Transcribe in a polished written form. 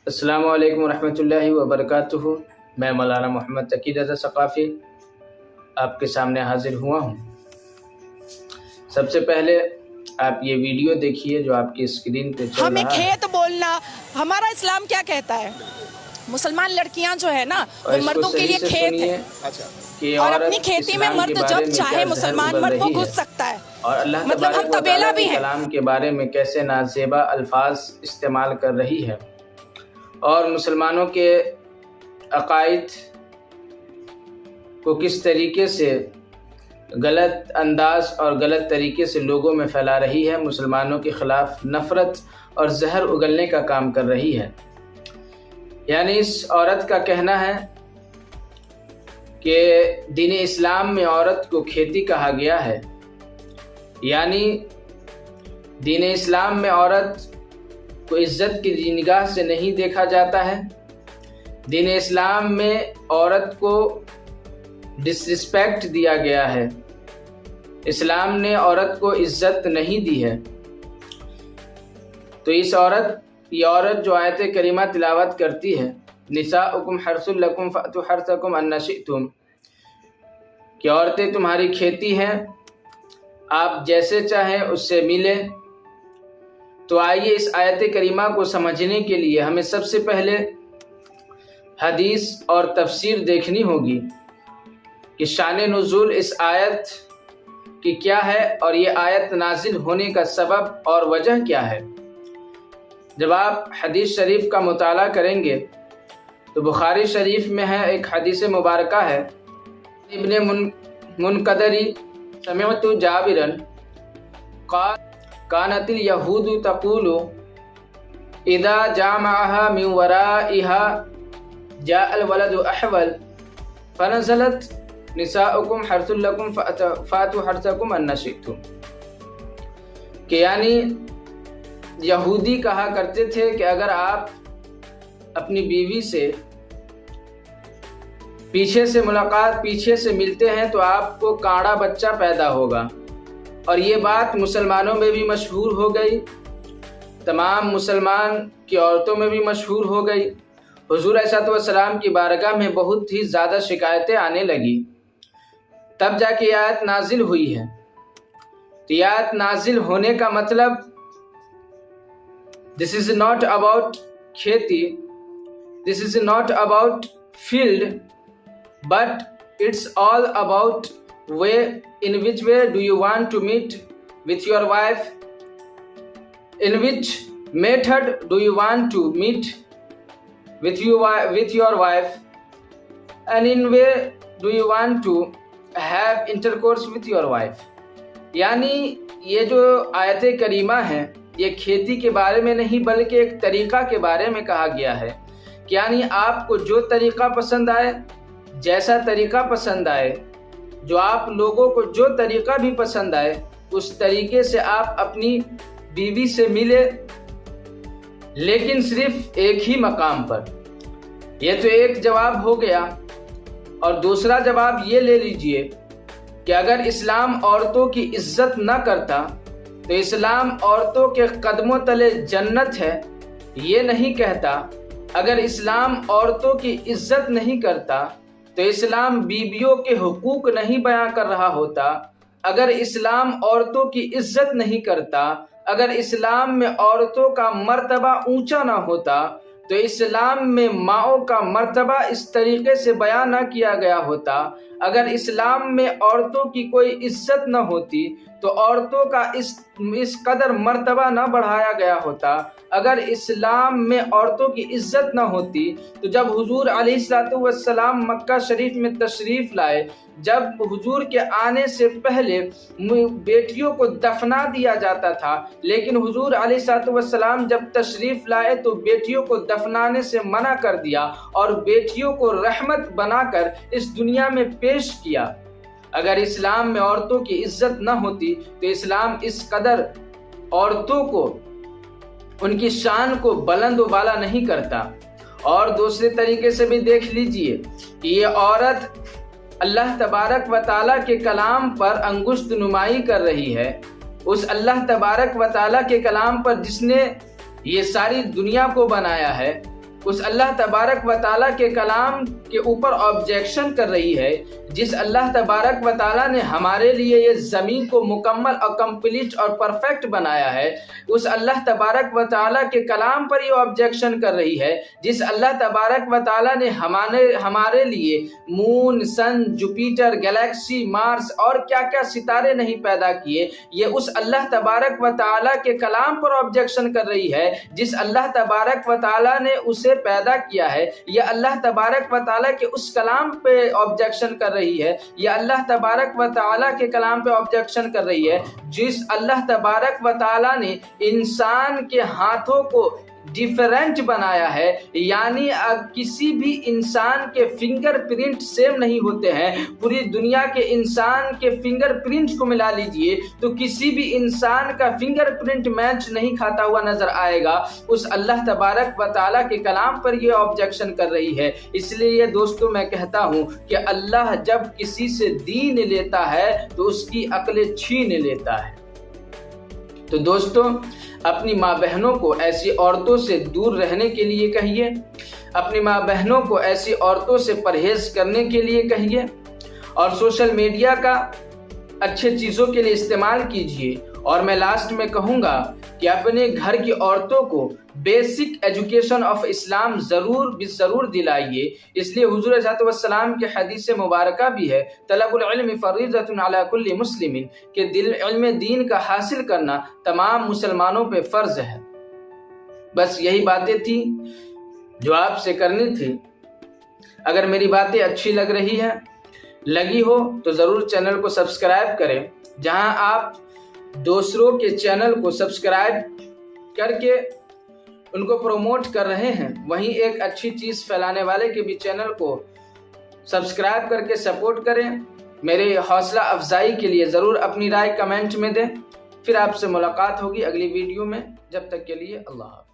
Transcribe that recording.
السلام علیکم ورحمۃ اللہ وبرکاتہ۔ میں مولانا محمد تقی رضا ثقافی آپ کے سامنے حاضر ہوا ہوں۔ سب سے پہلے آپ یہ ویڈیو دیکھیے جو آپ کی اسکرین پہ چل ہمیں رہا ہے۔ کھیت بولنا، ہمارا اسلام کیا کہتا ہے؟ مسلمان لڑکیاں جو ہے نا وہ مردوں کے لیے کھیت ہے، اور اپنی کھیتی میں مرد جب چاہے مسلمان مرد وہ گھس سکتا ہے، اور اللہ مطلب ہم طبیلہ بھی ہیں۔ کلام کے بارے میں کیسے نازیبا الفاظ استعمال کر رہی ہے اور مسلمانوں کے عقائد کو کس طریقے سے غلط انداز اور غلط طریقے سے لوگوں میں پھیلا رہی ہے، مسلمانوں کے خلاف نفرت اور زہر اگلنے کا کام کر رہی ہے۔ یعنی اس عورت کا کہنا ہے کہ دین اسلام میں عورت کو کھیتی کہا گیا ہے، یعنی دین اسلام میں عورت کو عزت کی نگاہ سے نہیں دیکھا جاتا ہے۔ دین اسلام میں عورت کو ڈسرسپیکٹ دیا گیا ہے، اسلام نے عورت کو عزت نہیں دی ہے۔ تو یہ عورت جو آیت کریمہ تلاوت کرتی ہے، نساؤکم حرث لکم فأتوا حرثکم ان شئتم، کہ عورتیں تمہاری کھیتی ہیں، آپ جیسے چاہیں اس سے ملیں۔ تو آئیے اس آیت کریمہ کو سمجھنے کے لیے ہمیں سب سے پہلے حدیث اور تفسیر دیکھنی ہوگی کہ شان نزول اس آیت کی کیا ہے اور یہ آیت نازل ہونے کا سبب اور وجہ کیا ہے۔ جب آپ حدیث شریف کا مطالعہ کریں گے تو بخاری شریف میں ہے ایک حدیث مبارکہ ہے، ابن منقدری سمعت جابرا قال كانت اليهود تقول اذا جامعها من ورائها جاء الولد احول فنزلت نساؤكم حرث لكم فاتوا حرثكم ان شئتم، کہ یعنی یہودی کہا کرتے تھے کہ اگر آپ اپنی بیوی سے پیچھے سے ملتے ہیں تو آپ کو کاڑا بچہ پیدا ہوگا۔ اور یہ بات مسلمانوں میں بھی مشہور ہو گئی، تمام مسلمان کی عورتوں میں بھی مشہور ہو گئی۔ حضور علیہ السلام کی بارگاہ میں بہت ہی زیادہ شکایتیں آنے لگی، تب جا کے یہ آیت نازل ہوئی ہے۔ تو یہ آیت نازل ہونے کا مطلب this is not about کھیتی، this is not about field, but it's all about in which way do you want to meet with your wife, in which method do you want to meet with your wife, and in way do you want to have intercourse with your wife۔ یعنی یہ جو آیت کریمہ ہیں یہ کھیتی کے بارے میں نہیں بلکہ ایک طریقہ کے بارے میں کہا گیا ہے، کہ یعنی آپ کو جو طریقہ پسند آئے، جیسا طریقہ پسند آئے، جو آپ لوگوں کو جو طریقہ بھی پسند آئے اس طریقے سے آپ اپنی بیوی سے ملے، لیکن صرف ایک ہی مقام پر۔ یہ تو ایک جواب ہو گیا، اور دوسرا جواب یہ لے لیجئے کہ اگر اسلام عورتوں کی عزت نہ کرتا تو اسلام عورتوں کے قدموں تلے جنت ہے یہ نہیں کہتا۔ اگر اسلام عورتوں کی عزت نہیں کرتا تو اسلام بیویوں کے حقوق نہیں بیان کر رہا ہوتا۔ اگر اسلام عورتوں کی عزت نہیں کرتا، اگر اسلام میں عورتوں کا مرتبہ اونچا نہ ہوتا تو اسلام میں ماؤں کا مرتبہ اس طریقے سے بیان نہ کیا گیا ہوتا۔ اگر اسلام میں عورتوں کی کوئی عزت نہ ہوتی تو عورتوں کا اس قدر مرتبہ نہ بڑھایا گیا ہوتا۔ اگر اسلام میں عورتوں کی عزت نہ ہوتی تو جب حضور علیہ السلام مکہ شریف میں تشریف لائے، جب حضور کے آنے سے پہلے بیٹیوں کو دفنا دیا جاتا تھا، لیکن حضور علیہ السلام جب تشریف لائے تو بیٹیوں کو دفنانے سے منع کر دیا اور بیٹیوں کو رحمت بنا کر اس دنیا میں پیش کیا۔ اگر اسلام میں عورتوں کی عزت نہ ہوتی تو اسلام اس قدر عورتوں کو، ان کی شان کو بلند و بالا نہیں کرتا۔ اور دوسرے طریقے سے بھی دیکھ لیجئے کہ یہ عورت اللہ تبارک و تعالیٰ کے کلام پر انگشت نمائی کر رہی ہے، اس اللہ تبارک و تعالیٰ کے کلام پر جس نے یہ ساری دنیا کو بنایا ہے، اس اللہ تبارک و تعالیٰ کے کلام کے اوپر آبجیکشن کر رہی ہے جس اللہ تبارک و تعالیٰ نے ہمارے لیے یہ زمین کو مکمل اور کمپلیٹ اور پرفیکٹ بنایا ہے، اس اللہ تبارک و تعالیٰ کے کلام پر یہ آبجیکشن کر رہی ہے جس اللہ تبارک و تعالیٰ نے ہمارے لیے مون، سن، جوپیٹر، گلیکسی، مارس اور کیا کیا ستارے نہیں پیدا کیے، یہ اس اللہ تبارک و تعالیٰ کے کلام پر آبجیکشن کر رہی ہے جس اللہ تبارک و تعالیٰ نے اسے پیدا کیا ہے۔ یہ اللہ تبارک و تعالیٰ کے اس کلام پہ آبجیکشن کر رہی ہے، یہ اللہ تبارک و تعالیٰ کے کلام پہ آبجیکشن کر رہی ہے جس اللہ تبارک و تعالیٰ نے انسان کے ہاتھوں کو ڈیفرنٹ بنایا ہے، یعنی کسی بھی انسان کے فنگر پرنٹ سیم نہیں ہوتے ہیں۔ پوری دنیا کے انسان کے فنگر پرنٹ کو ملا لیجئے تو کسی بھی انسان کا فنگر پرنٹ میچ نہیں کھاتا ہوا نظر آئے گا۔ اس اللہ تبارک و تعالیٰ کے کلام پر یہ آبجیکشن کر رہی ہے۔ اس لیے دوستو میں کہتا ہوں کہ اللہ جب کسی سے دین لیتا ہے تو اس کی عقل چھین لیتا ہے۔ تو دوستو اپنی ماں بہنوں کو ایسی عورتوں سے دور رہنے کے لیے کہیے، اپنی ماں بہنوں کو ایسی عورتوں سے پرہیز کرنے کے لیے کہیے، اور سوشل میڈیا کا اچھے چیزوں کے لیے استعمال کیجیے۔ اور میں لاسٹ میں کہوں گا کہ اپنے گھر کی عورتوں کو بیسک ایجوکیشن آف اسلام ضرور دلائیے۔ اس لیے حضور صلی اللہ علیہ وسلم کی حدیث مبارکہ بھی ہے، طلب العلم فریضۃ علی کل مسلم، کہ علم دین کا حاصل کرنا تمام مسلمانوں پہ فرض ہے۔ بس یہی باتیں تھیں جو آپ سے کرنی تھی۔ اگر میری باتیں اچھی لگی ہو تو ضرور چینل کو سبسکرائب کریں۔ جہاں آپ دوسروں کے چینل کو سبسکرائب کر کے ان کو پروموٹ کر رہے ہیں، وہیں ایک اچھی چیز پھیلانے والے کے بھی چینل کو سبسکرائب کر کے سپورٹ کریں۔ میرے حوصلہ افزائی کے لیے ضرور اپنی رائے کمنٹ میں دیں۔ پھر آپ سے ملاقات ہوگی اگلی ویڈیو میں، جب تک کے لیے اللہ حافظ۔